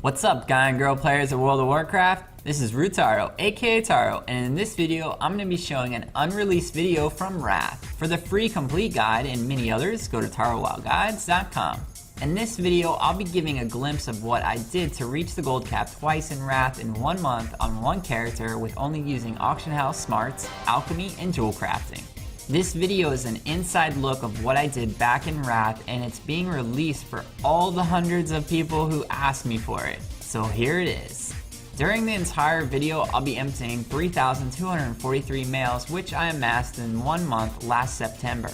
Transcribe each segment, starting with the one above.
What's up, guy and girl players of World of Warcraft? This is Rutaro, aka Taro, and in this video I'm going to be showing an unreleased video from Wrath. For the free complete guide and many others, go to tarowowguides.com. In this video I'll be giving a glimpse of what I did to reach the gold cap twice in Wrath in 1 month on one character with only using auction house smarts, alchemy, and jewel crafting. This video is an inside look of what I did back in Wrath, and it's being released for all the hundreds of people who asked me for it. So here it is. During the entire video, I'll be emptying 3,243 mails, which I amassed in 1 month last September.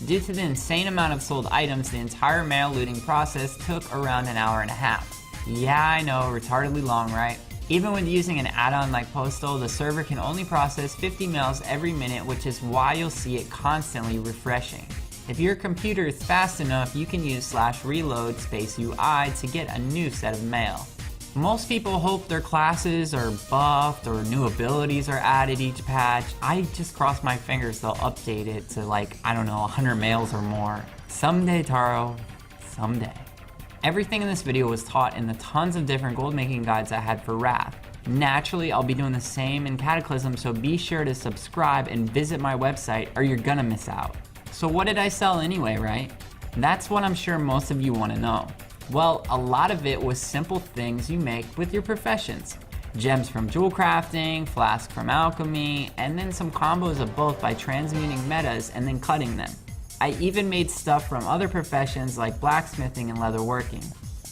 Due to the insane amount of sold items, the entire mail looting process took around an hour and a half. Yeah, I know, retardedly long, right? Even with using an add-on like Postal, the server can only process 50 mails every minute, which is why you'll see it constantly refreshing. If your computer is fast enough, you can use /reload /UI to get a new set of mail. Most people hope their classes are buffed or new abilities are added each patch. I just cross my fingers they'll update it to like, I don't know, 100 mails or more. Someday, Taro, someday. Everything in this video was taught in the tons of different gold making guides I had for Wrath. Naturally, I'll be doing the same in Cataclysm, so be sure to subscribe and visit my website or you're gonna miss out. So what did I sell anyway, right? That's what I'm sure most of you want to know. Well, a lot of it was simple things you make with your professions. Gems from jewel crafting, flask from alchemy, and then some combos of both by transmuting metas and then cutting them. I even made stuff from other professions like blacksmithing and leatherworking.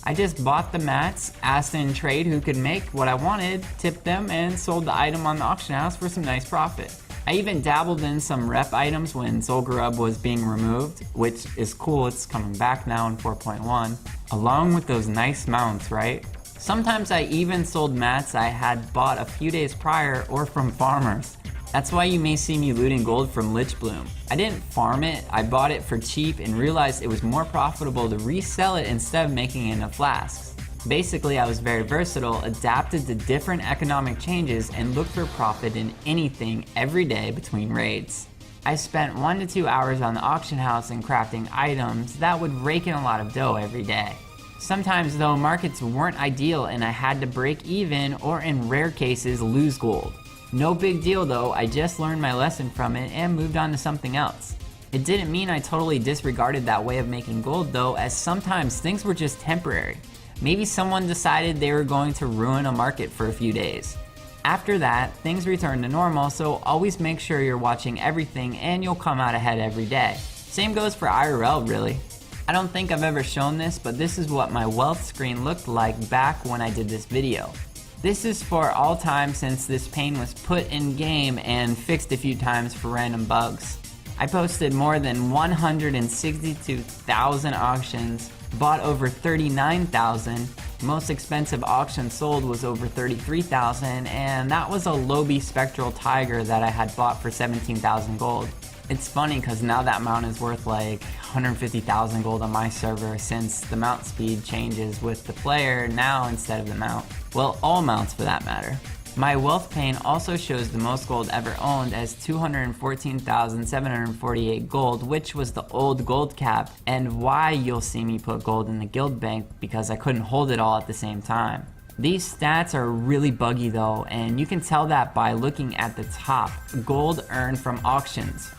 I just bought the mats, asked in trade who could make what I wanted, tipped them, and sold the item on the auction house for some nice profit. I even dabbled in some rep items when Zul'Gurub was being removed, which is cool, it's coming back now in 4.1, along with those nice mounts, right? Sometimes I even sold mats I had bought a few days prior or from farmers. That's why you may see me looting gold from Lich Bloom. I didn't farm it, I bought it for cheap and realized it was more profitable to resell it instead of making it into flasks. Basically, I was very versatile, adapted to different economic changes, and looked for profit in anything every day between raids. I spent 1 to 2 hours on the auction house and crafting items that would rake in a lot of dough every day. Sometimes though, markets weren't ideal and I had to break even or in rare cases lose gold. No big deal though, I just learned my lesson from it and moved on to something else. It didn't mean I totally disregarded that way of making gold though, as sometimes things were just temporary. Maybe someone decided they were going to ruin a market for a few days. After that, things returned to normal, so always make sure you're watching everything and you'll come out ahead every day. Same goes for IRL really. I don't think I've ever shown this, but this is what my wealth screen looked like back when I did this video. This is for all time since this pane was put in game and fixed a few times for random bugs. I posted more than 162,000 auctions, bought over 39,000, most expensive auction sold was over 33,000, and that was a Lobi Spectral Tiger that I had bought for 17,000 gold. It's funny because now that mount is worth like 150,000 gold on my server since the mount speed changes with the player now instead of the mount. Well, all mounts for that matter. My wealth pane also shows the most gold ever owned as 214,748 gold, which was the old gold cap, and why you'll see me put gold in the guild bank because I couldn't hold it all at the same time. These stats are really buggy though, and you can tell that by looking at the top, gold earned from auctions.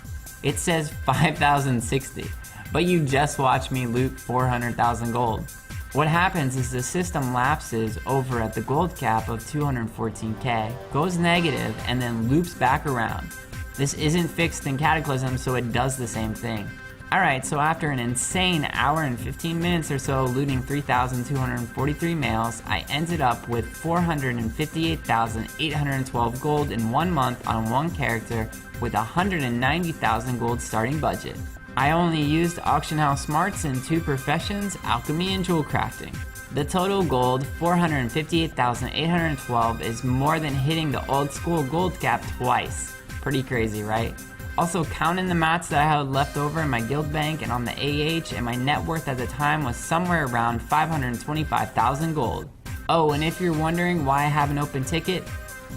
It says 5,060, but you just watched me loot 400,000 gold. What happens is the system lapses over at the gold cap of 214k, goes negative, and then loops back around. This isn't fixed in Cataclysm, so it does the same thing. Alright, so after an insane hour and 15 minutes or so looting 3,243 mails, I ended up with 458,812 gold in 1 month on one character with 190,000 gold starting budget. I only used auction house smarts in 2 professions, alchemy and jewel crafting. The total gold, 458,812, is more than hitting the old school gold cap twice. Pretty crazy, right? Also, counting the mats that I had left over in my guild bank and on the AH, and my net worth at the time was somewhere around 525,000 gold. Oh, and if you're wondering why I have an open ticket,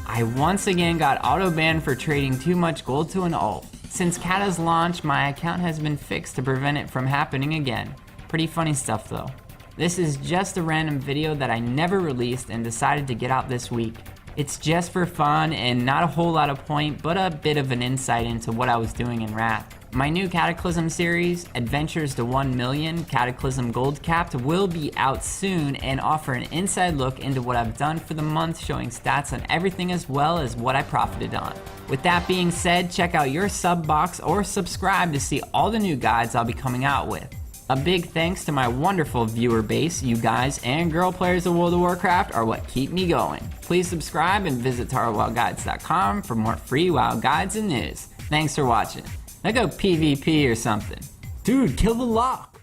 I once again got auto-banned for trading too much gold to an alt. Since Kata's launch, my account has been fixed to prevent it from happening again. Pretty funny stuff though. This is just a random video that I never released and decided to get out this week. It's just for fun and not a whole lot of point, but a bit of an insight into what I was doing in Wrath. My new Cataclysm series, Adventures to 1 Million Cataclysm Gold Capped, will be out soon and offer an inside look into what I've done for the month, showing stats on everything as well as what I profited on. With that being said, check out your sub box or subscribe to see all the new guides I'll be coming out with. A big thanks to my wonderful viewer base. You guys and girl players of World of Warcraft are what keep me going. Please subscribe and visit TarwowWildGuides.com for more free WoW guides and news. Thanks for watching. Now go PvP or something. Dude, kill the lock!